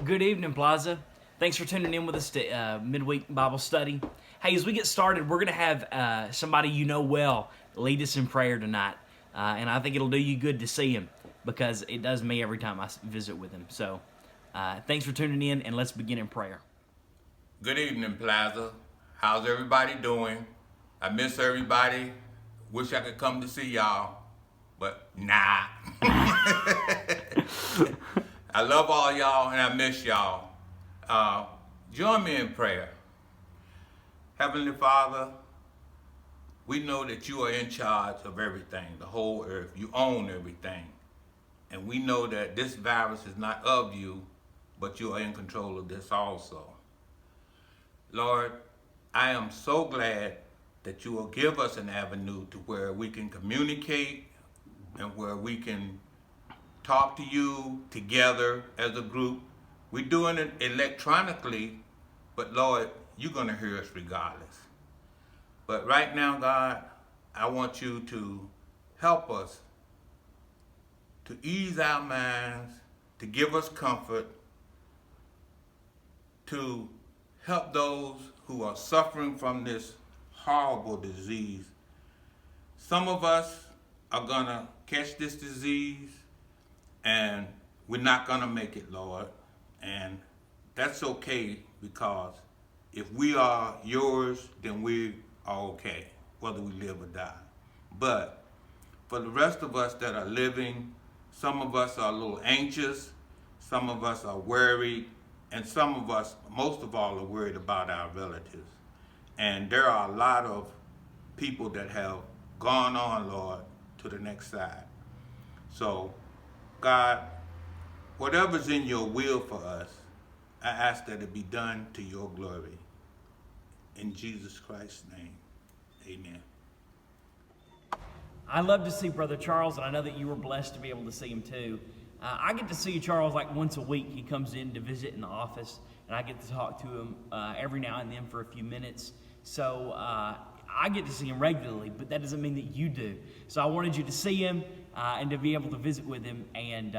Good evening, Plaza. Thanks for tuning in with us to Midweek Bible Study. Hey, as we get started, we're going to have somebody you know well lead us in prayer tonight. And I think it'll do you good to see him because it does me every time I visit with him. So thanks for tuning in, and let's begin in prayer. Good evening, Plaza. How's everybody doing? I miss everybody. Wish I could come to see y'all, but nah. I love all y'all and I miss y'all. Join me in prayer. Heavenly Father, we know that you are in charge of everything, the whole earth. You own everything. And we know that this virus is not of you, but you are in control of this also. Lord, I am so glad that you will give us an avenue to where we can communicate and where we can talk to you together as a group. We're doing it electronically, but Lord, you're going to hear us regardless. But right now, God, I want you to help us to ease our minds, to give us comfort, to help those who are suffering from this horrible disease. Some of us are going to catch this disease and we're not going to make it, Lord. And that's okay, because if we are yours, then we are okay, whether we live or die. But for the rest of us that are living, some of us are a little anxious, some of us are worried, and some of us, most of all, are worried about our relatives. And there are a lot of people that have gone on, Lord, to the next side. So, God, whatever's in your will for us, I ask that it be done to your glory. In Jesus Christ's name, amen. I love to see Brother Charles, and I know that you were blessed to be able to see him too. I get to see Charles like once a week. He comes in to visit in the office, and I get to talk to him every now and then for a few minutes. So I get to see him regularly, but that doesn't mean that you do. So I wanted you to see him and to be able to visit with him and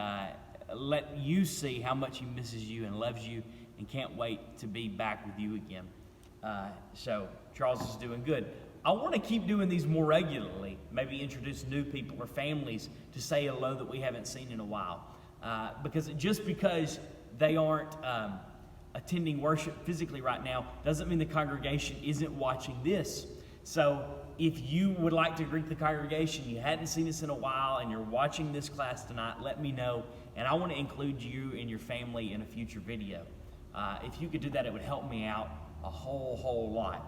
let you see how much he misses you and loves you and can't wait to be back with you again. So Charles is doing good. I want to keep doing these more regularly, maybe introduce new people or families to say hello that we haven't seen in a while. Because just because they aren't attending worship physically right now doesn't mean the congregation isn't watching this. So if you would like to greet the congregation, you hadn't seen us in a while, and you're watching this class tonight, let me know, and I want to include you and your family in a future video. If you could do that, it would help me out a whole lot.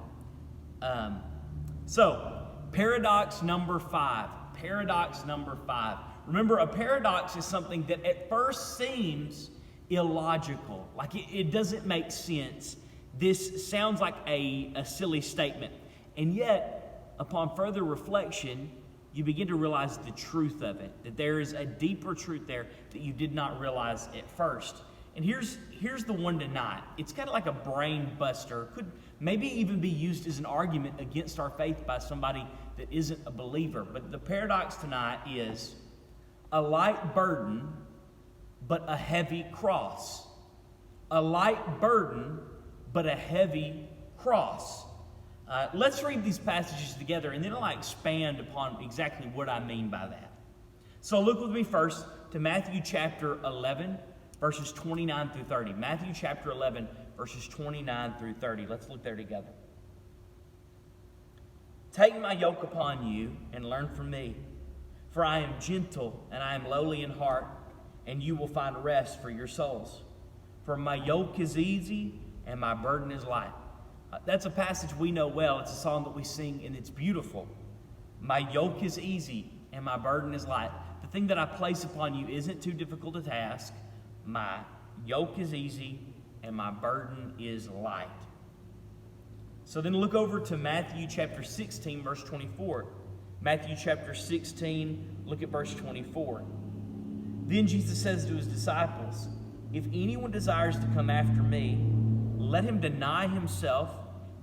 So, paradox number 5. Paradox number 5. Remember, a paradox is something that at first seems illogical. Like it doesn't make sense. This sounds like a silly statement. And yet, upon further reflection, you begin to realize the truth of it. That there is a deeper truth there that you did not realize at first. And here's the one tonight. It's kind of like a brain buster. Could maybe even be used as an argument against our faith by somebody that isn't a believer. But the paradox tonight is a light burden, but a heavy cross. A light burden, but a heavy cross. Let's read these passages together, and then I'll expand upon exactly what I mean by that. So look with me first to Matthew chapter 11, verses 29 through 30. Matthew chapter 11, verses 29 through 30. Let's look there together. Take my yoke upon you and learn from me, for I am gentle and I am lowly in heart, and you will find rest for your souls. For my yoke is easy and my burden is light. That's a passage we know well. It's a song that we sing, and it's beautiful. My yoke is easy and my burden is light. The thing that I place upon you isn't too difficult a task. My yoke is easy and my burden is light. So then look over to Matthew chapter 16, verse 24. Matthew chapter 16, look at verse 24. Then Jesus says to his disciples, if anyone desires to come after me, let him deny himself,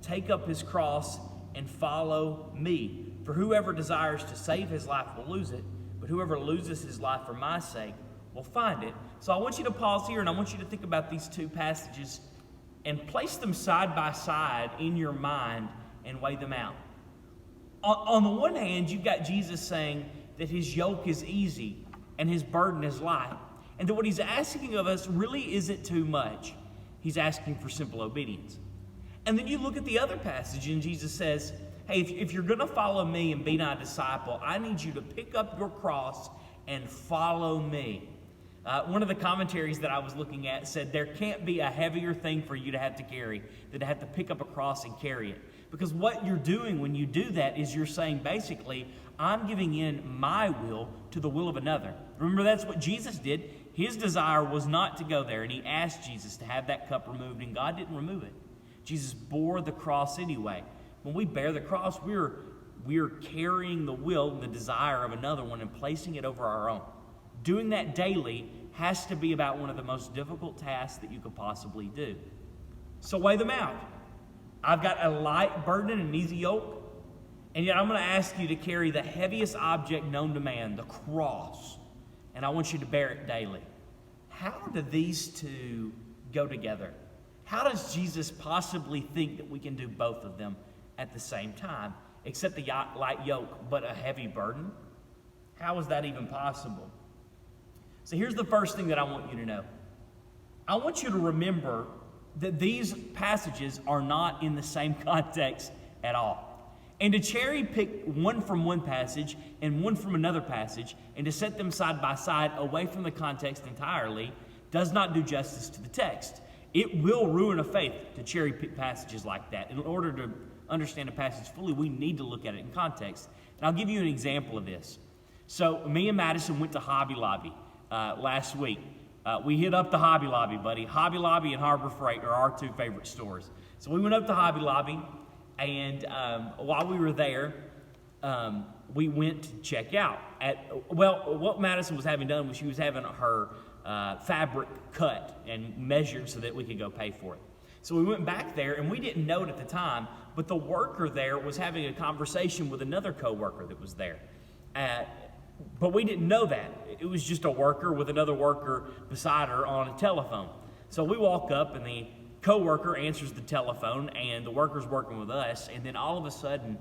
take up his cross, and follow me. For whoever desires to save his life will lose it, but whoever loses his life for my sake will find it. So I want you to pause here and I want you to think about these two passages and place them side by side in your mind and weigh them out. On the one hand, you've got Jesus saying that his yoke is easy and his burden is light, and that what he's asking of us really isn't too much. He's asking for simple obedience. And then you look at the other passage and Jesus says, hey, if you're going to follow me and be my disciple, I need you to pick up your cross and follow me. One of the commentaries that I was looking at said there can't be a heavier thing for you to have to carry than to have to pick up a cross and carry it. Because what you're doing when you do that is you're saying basically, I'm giving in my will to the will of another. Remember, that's what Jesus did. His desire was not to go there, and he asked Jesus to have that cup removed, and God didn't remove it. Jesus bore the cross anyway. When we bear the cross, we're carrying the will and the desire of another one and placing it over our own. Doing that daily has to be about one of the most difficult tasks that you could possibly do. So weigh them out. I've got a light burden and an easy yoke, and yet I'm going to ask you to carry the heaviest object known to man, the cross, and I want you to bear it daily. How do these two go together? How does Jesus possibly think that we can do both of them at the same time, except the light yoke but a heavy burden? How is that even possible? So here's the first thing that I want you to know. I want you to remember that these passages are not in the same context at all. And to cherry pick one from one passage and one from another passage and to set them side by side away from the context entirely does not do justice to the text. It will ruin a faith to cherry pick passages like that. In order to understand a passage fully, we need to look at it in context. And I'll give you an example of this. So me and Madison went to Hobby Lobby last week. We hit up the Hobby Lobby, buddy. Hobby Lobby and Harbor Freight are our two favorite stores. So we went up to Hobby Lobby, and while we were there, we went to check out. What Madison was having done was she was having her fabric cut and measured so that we could go pay for it. So we went back there, and we didn't know it at the time, but the worker there was having a conversation with another coworker that was there. But we didn't know that. It was just a worker with another worker beside her on a telephone. So we walk up, and the coworker answers the telephone, and the worker's working with us, and then all of a sudden,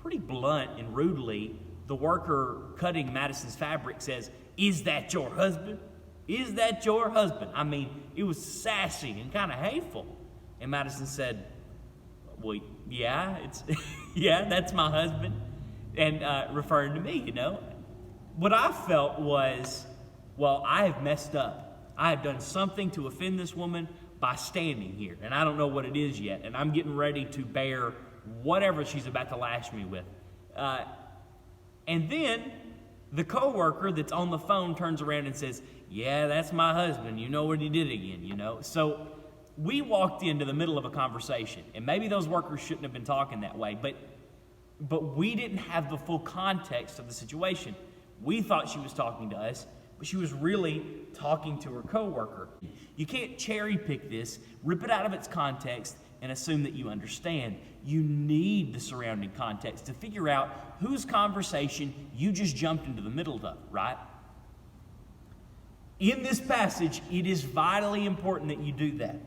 pretty blunt and rudely, the worker cutting Madison's fabric says, "Is that your husband? Is that your husband?" I mean, it was sassy and kind of hateful. And Madison said, "Well, yeah, yeah, that's my husband," and referring to me, you know. What I felt was, well, I have messed up. I have done something to offend this woman by standing here, and I don't know what it is yet, and I'm getting ready to bear whatever she's about to lash me with. And then the coworker that's on the phone turns around and says, "Yeah, that's my husband. You know what he did again, you know." So we walked into the middle of a conversation, and maybe those workers shouldn't have been talking that way, but we didn't have the full context of the situation. We thought she was talking to us, but she was really talking to her coworker. You can't cherry pick this, rip it out of its context, and assume that you understand. You need the surrounding context to figure out whose conversation you just jumped into the middle of, right? In this passage, it is vitally important that you do that.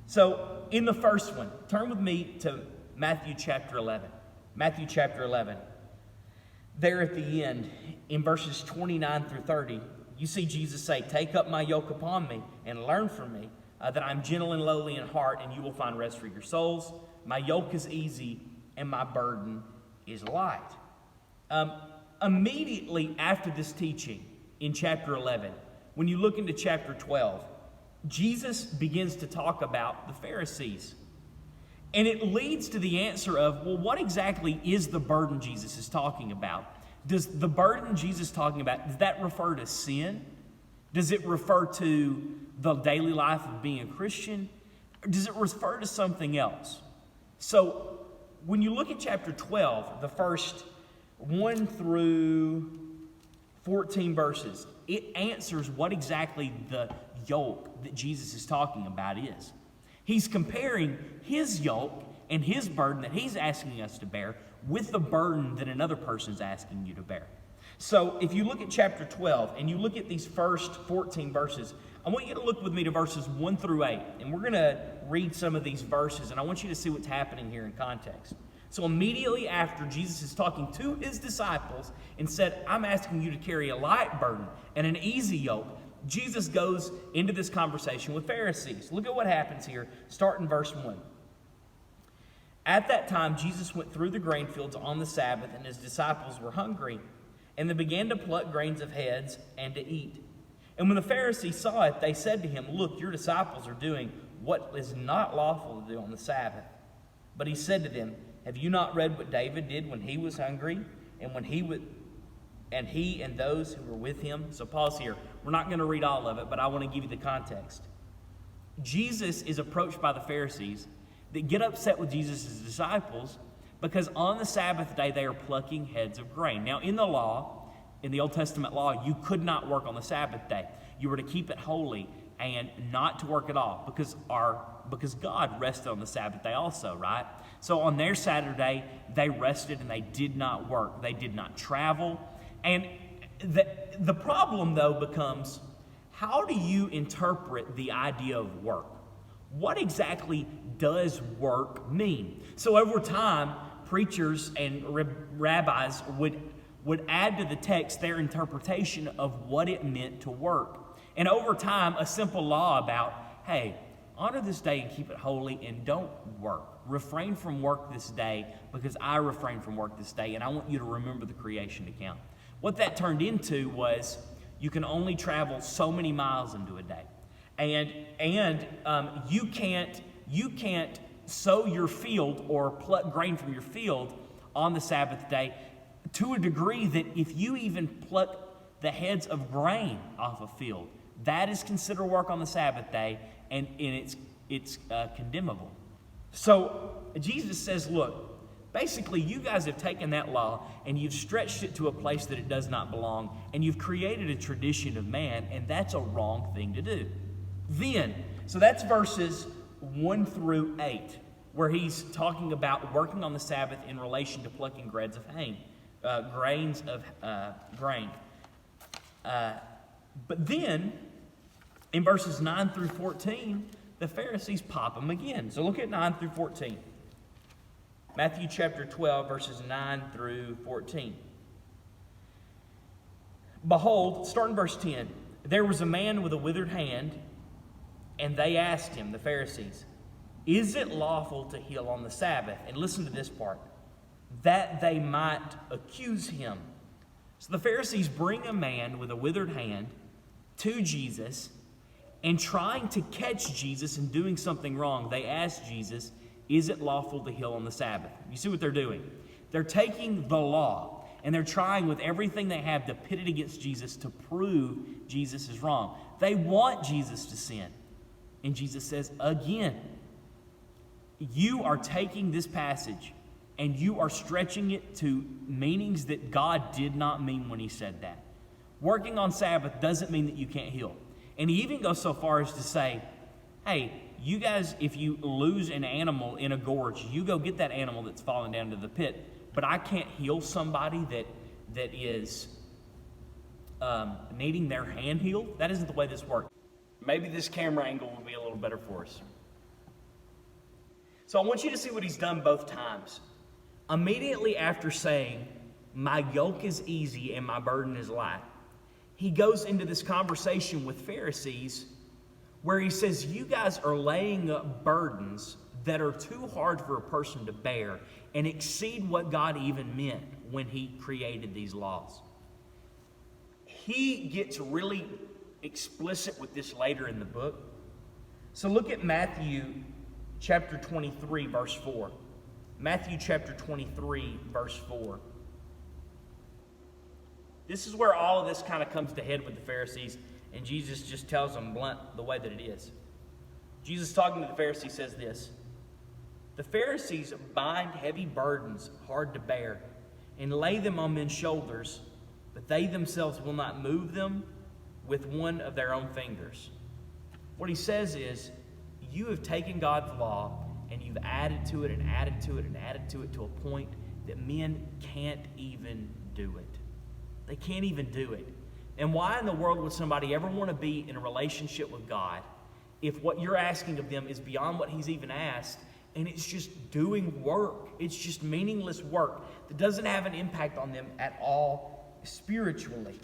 So, in the first one, turn with me to Matthew chapter 11. Matthew chapter 11. There at the end, in verses 29 through 30, you see Jesus say, "Take up my yoke upon me and learn from me, that I'm gentle and lowly in heart, and you will find rest for your souls. My yoke is easy and my burden is light." Immediately after this teaching in chapter 11, when you look into chapter 12, Jesus begins to talk about the Pharisees. And it leads to the answer of, well, what exactly is the burden Jesus is talking about? Does the burden Jesus is talking about, does that refer to sin? Does it refer to the daily life of being a Christian? Or does it refer to something else? So when you look at chapter 12, the first 1 through 14 verses, it answers what exactly the yoke that Jesus is talking about is. He's comparing his yoke and his burden that he's asking us to bear with the burden that another person's asking you to bear. So if you look at chapter 12 and you look at these first 14 verses, I want you to look with me to verses 1 through 8. And we're going to read some of these verses, and I want you to see what's happening here in context. So immediately after Jesus is talking to his disciples and said, I'm asking you to carry a light burden and an easy yoke, Jesus goes into this conversation with Pharisees. Look at what happens here. Start in verse 1. At that time, Jesus went through the grain fields on the Sabbath, and his disciples were hungry. And they began to pluck grains of heads and to eat. And when the Pharisees saw it, they said to him, Look, your disciples are doing what is not lawful to do on the Sabbath. But he said to them, Have you not read what David did when he was hungry, and when he and those who were with him? So pause here. We're not going to read all of it, but I want to give you the context. Jesus is approached by the Pharisees that get upset with Jesus' disciples because on the Sabbath day they are plucking heads of grain. Now in the law, in the Old Testament law, you could not work on the Sabbath day. You were to keep it holy and not to work at all because God rested on the Sabbath day also, right? So on their Saturday, they rested and they did not work. They did not travel. And the problem, though, becomes, how do you interpret the idea of work? What exactly does work mean? So over time, preachers and rabbis would add to the text their interpretation of what it meant to work. And over time, a simple law about, hey, honor this day and keep it holy and don't work. Refrain from work this day because I refrain from work this day and I want you to remember the creation account. What that turned into was you can only travel so many miles into a day. And you can't sow your field or pluck grain from your field on the Sabbath day to a degree that if you even pluck the heads of grain off a field, that is considered work on the Sabbath day, and it's condemnable. So Jesus says, look, basically you guys have taken that law and you've stretched it to a place that it does not belong, and you've created a tradition of man, and that's a wrong thing to do. So that's verses 1 through 8, where he's talking about working on the Sabbath in relation to plucking grains of grain. But then, in verses 9 through 14, the Pharisees pop them again. So look at 9 through 14. Matthew chapter 12, verses 9 through 14. Behold, start in verse 10. There was a man with a withered hand, and they asked him, the Pharisees, is it lawful to heal on the Sabbath? And listen to this part. That they might accuse him. So the Pharisees bring a man with a withered hand to Jesus, and trying to catch Jesus in doing something wrong, they ask Jesus, is it lawful to heal on the Sabbath? You see what they're doing? They're taking the law, and they're trying with everything they have to pit it against Jesus to prove Jesus is wrong. They want Jesus to sin. And Jesus says, again, you are taking this passage and you are stretching it to meanings that God did not mean when he said that. Working on Sabbath doesn't mean that you can't heal. And he even goes so far as to say, hey, you guys, if you lose an animal in a gorge, you go get that animal that's fallen down to the pit. But I can't heal somebody that is needing their hand healed. That isn't the way this works. Maybe this camera angle will be a little better for us. So I want you to see what he's done both times. Immediately after saying, my yoke is easy and my burden is light, he goes into this conversation with Pharisees where he says, you guys are laying up burdens that are too hard for a person to bear and exceed what God even meant when he created these laws. He gets really explicit with this later in the book. So look at Matthew chapter 23, verse 4. Matthew chapter 23, verse 4. This is where all of this kind of comes to head with the Pharisees, and Jesus just tells them blunt the way that it is. Jesus, talking to the Pharisees, says this: the Pharisees bind heavy burdens hard to bear and lay them on men's shoulders, but they themselves will not move them with one of their own fingers. What he says is, you have taken God's law and you've added to it and added to it and added to it to a point that men can't even do it. They can't even do it. And why in the world would somebody ever want to be in a relationship with God if what you're asking of them is beyond what He's even asked, and it's just doing work? It's just meaningless work that doesn't have an impact on them at all spiritually.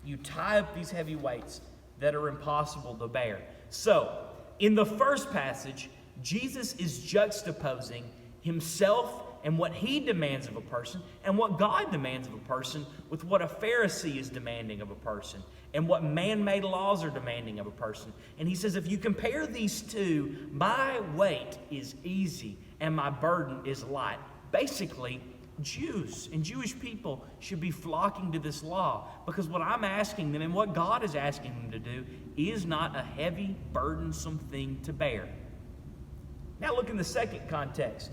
You tie up these heavy weights that are impossible to bear. So, in the first passage, Jesus is juxtaposing Himself and what He demands of a person and what God demands of a person with what a Pharisee is demanding of a person and what man-made laws are demanding of a person. And He says, if you compare these two, my weight is easy and my burden is light. Basically, Jews and Jewish people should be flocking to this law, because what I'm asking them and what God is asking them to do is not a heavy, burdensome thing to bear. Now look in the second context,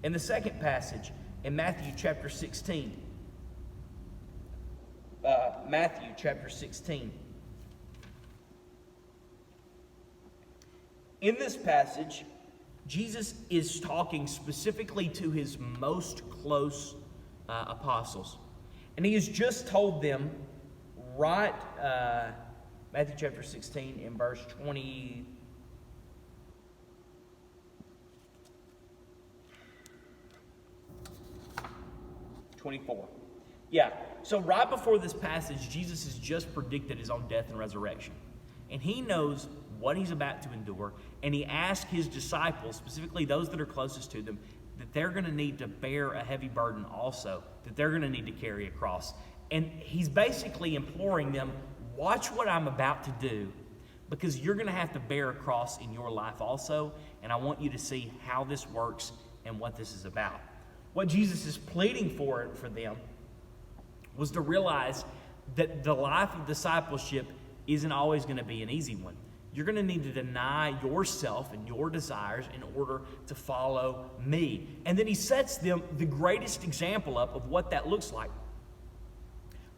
in the second passage, in Matthew chapter 16. Matthew chapter 16. In this passage, Jesus is talking specifically to His most close apostles. And He has just told them, right, Matthew chapter 16 in verse 24. Yeah, so right before this passage, Jesus has just predicted His own death and resurrection. And He knows what He's about to endure, and He asked His disciples, specifically those that are closest to them, that they're going to need to bear a heavy burden also, that they're going to need to carry a cross. And He's basically imploring them, watch what I'm about to do, because you're going to have to bear a cross in your life also, and I want you to see how this works and what this is about. What Jesus is pleading for them was to realize that the life of discipleship isn't always going to be an easy one. You're going to need to deny yourself and your desires in order to follow me. And then He sets them the greatest example up of what that looks like,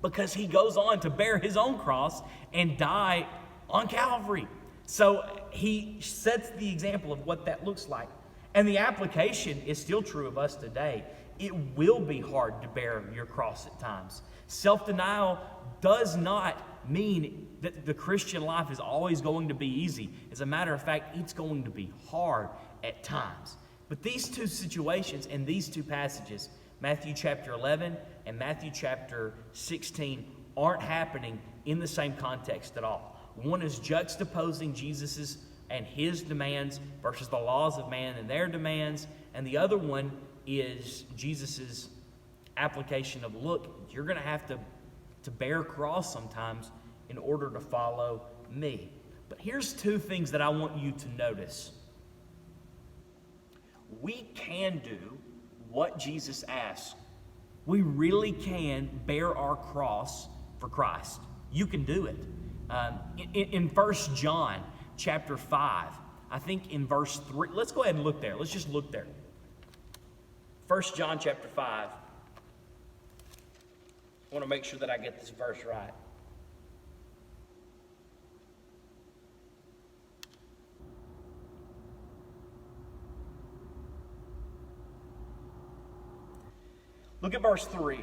because He goes on to bear His own cross and die on Calvary. So He sets the example of what that looks like. And the application is still true of us today. It will be hard to bear your cross at times. Self-denial does not mean that the Christian life is always going to be easy. As a matter of fact, it's going to be hard at times. But these two situations and these two passages, Matthew chapter 11 and Matthew chapter 16, aren't happening in the same context at all. One is juxtaposing Jesus's and His demands versus the laws of man and their demands, and the other one is Jesus's application of, look, you're going to have to bear a cross sometimes in order to follow me. But here's two things that I want you to notice. We can do what Jesus asks. We really can bear our cross for Christ. You can do it. In 1 John chapter 5, I think in verse 3, let's go ahead and look there. Let's just look there. 1 John chapter 5. I want to make sure that I get this verse right. Look at verse 3.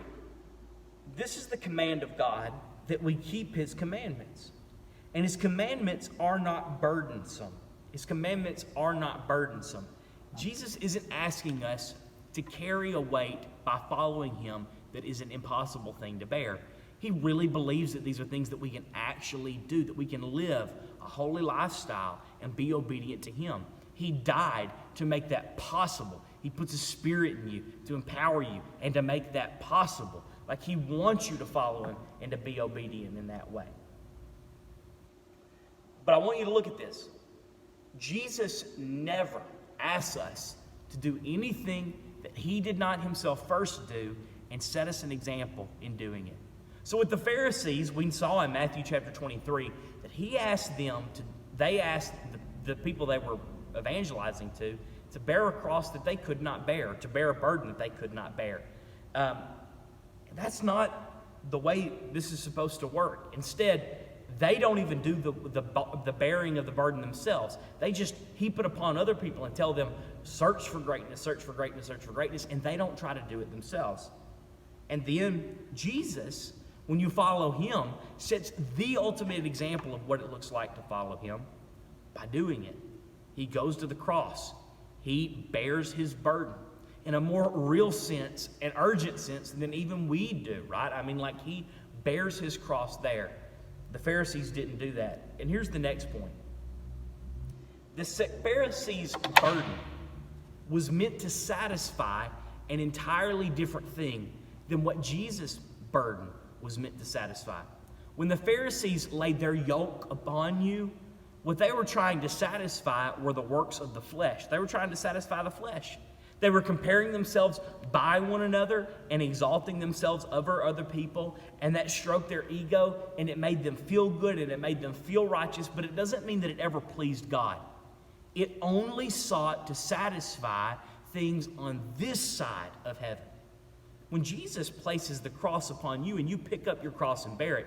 This is the command of God, that we keep His commandments. And His commandments are not burdensome. His commandments are not burdensome. Jesus isn't asking us to carry a weight by following Him that is an impossible thing to bear. He really believes that these are things that we can actually do, that we can live a holy lifestyle and be obedient to Him. He died to make that possible. He puts His Spirit in you to empower you and to make that possible. Like He wants you to follow Him and to be obedient in that way. But I want you to look at this. Jesus never asks us to do anything that He did not Himself first do and set us an example in doing it. So with the Pharisees, we saw in Matthew chapter 23 that He asked them they asked the people they were evangelizing to bear a cross that they could not bear, to bear a burden that they could not bear. That's not the way this is supposed to work. Instead, they don't even do the bearing of the burden themselves. They just heap it upon other people and tell them, search for greatness, search for greatness, search for greatness, and they don't try to do it themselves. And then Jesus when you follow him, sets the ultimate example of what it looks like to follow him by doing it. He goes to the cross. He bears his burden in a more real sense, an urgent sense than even we do, right? I mean, like he bears his cross there. The Pharisees didn't do that. And here's the next point. The Pharisees' burden was meant to satisfy an entirely different thing than what Jesus' burden was meant to satisfy. When the Pharisees laid their yoke upon you, what they were trying to satisfy were the works of the flesh. They were trying to satisfy the flesh. They were comparing themselves by one another and exalting themselves over other people, and that stroked their ego, and it made them feel good, and it made them feel righteous, but it doesn't mean that it ever pleased God. It only sought to satisfy things on this side of heaven. When Jesus places the cross upon you and you pick up your cross and bear it,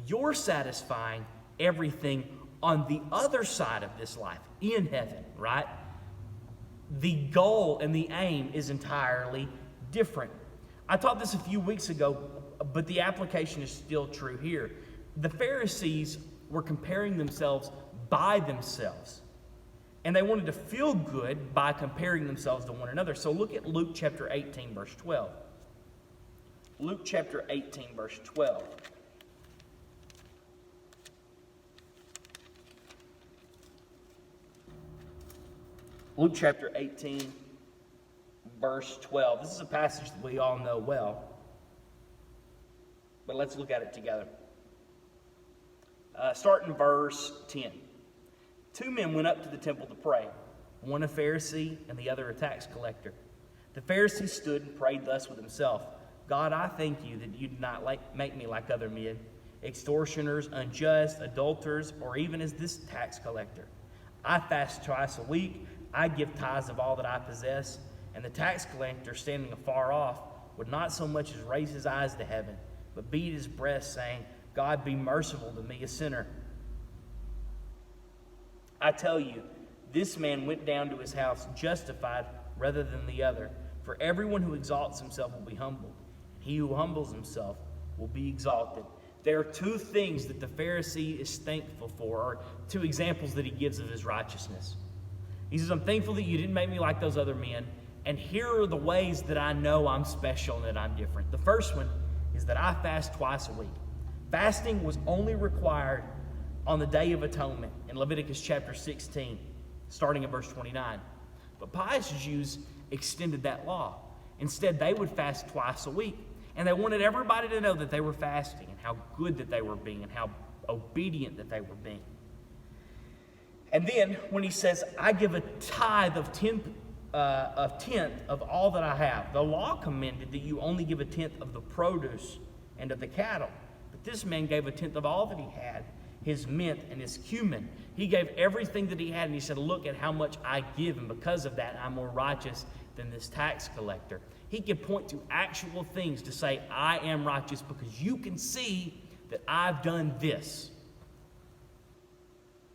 you're satisfying everything on the other side of this life, in heaven, right? The goal and the aim is entirely different. I taught this a few weeks ago, but the application is still true here. The Pharisees were comparing themselves by themselves, and they wanted to feel good by comparing themselves to one another. So look at Luke chapter 18, verse 12. Luke chapter 18, verse 12. Luke chapter 18, verse 12. This is a passage that we all know well, but let's look at it together. Start in verse 10. Two men went up to the temple to pray, one a Pharisee and the other a tax collector. The Pharisee stood and prayed thus with himself, God, I thank you that you did not make me like other men, extortioners, unjust, adulterers, or even as this tax collector. I fast twice a week. I give tithes of all that I possess. And the tax collector, standing afar off, would not so much as raise his eyes to heaven, but beat his breast, saying, God, be merciful to me, a sinner. I tell you, this man went down to his house justified rather than the other. For everyone who exalts himself will be humbled. He who humbles himself will be exalted. There are two things that the Pharisee is thankful for, or two examples that he gives of his righteousness. He says, I'm thankful that you didn't make me like those other men, and here are the ways that I know I'm special and that I'm different. The first one is that I fast twice a week. Fasting was only required on the Day of Atonement in Leviticus chapter 16, starting in verse 29. But pious Jews extended that law. Instead, they would fast twice a week. And they wanted everybody to know that they were fasting and how good that they were being and how obedient that they were being. And then when he says, I give a tithe of tenth of all that I have, the law commanded that you only give a tenth of the produce and of the cattle. But this man gave a tenth of all that he had, his mint and his cumin. He gave everything that he had, and he said, look at how much I give, and because of that, I'm more righteous than this tax collector. He could point to actual things to say, I am righteous because you can see that I've done this.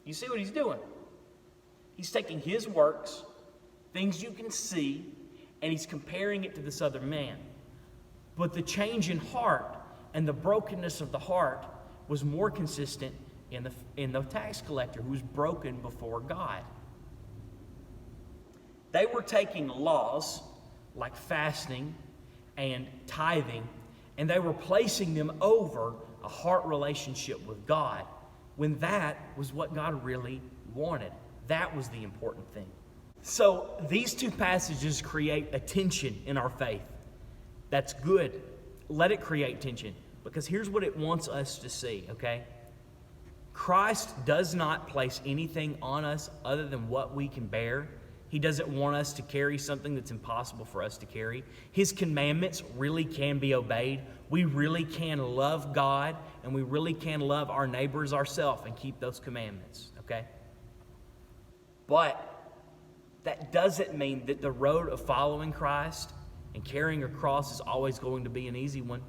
You see what he's doing? He's taking his works, things you can see, and he's comparing it to this other man. But the change in heart and the brokenness of the heart was more consistent in the tax collector who was broken before God. They were taking laws like fasting and tithing, and they were placing them over a heart relationship with God, when that was what God really wanted. That was the important thing. So these two passages create a tension in our faith. That's good. Let it create tension, because here's what it wants us to see, okay? Christ does not place anything on us other than what we can bear. He doesn't want us to carry something that's impossible for us to carry. His commandments really can be obeyed. We really can love God, and we really can love our neighbors ourselves and keep those commandments, okay? But that doesn't mean that the road of following Christ and carrying a cross is always going to be an easy one.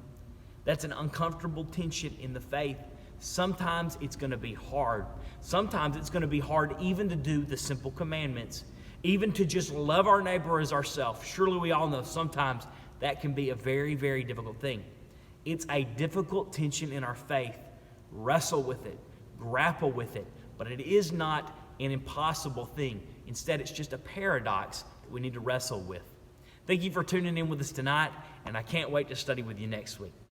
That's an uncomfortable tension in the faith. Sometimes it's going to be hard. Sometimes it's going to be hard even to do the simple commandments, even to just love our neighbor as ourselves. Surely we all know sometimes that can be a very, very difficult thing. It's a difficult tension in our faith. Wrestle with it, grapple with it, but it is not an impossible thing. Instead, it's just a paradox that we need to wrestle with. Thank you for tuning in with us tonight, and I can't wait to study with you next week.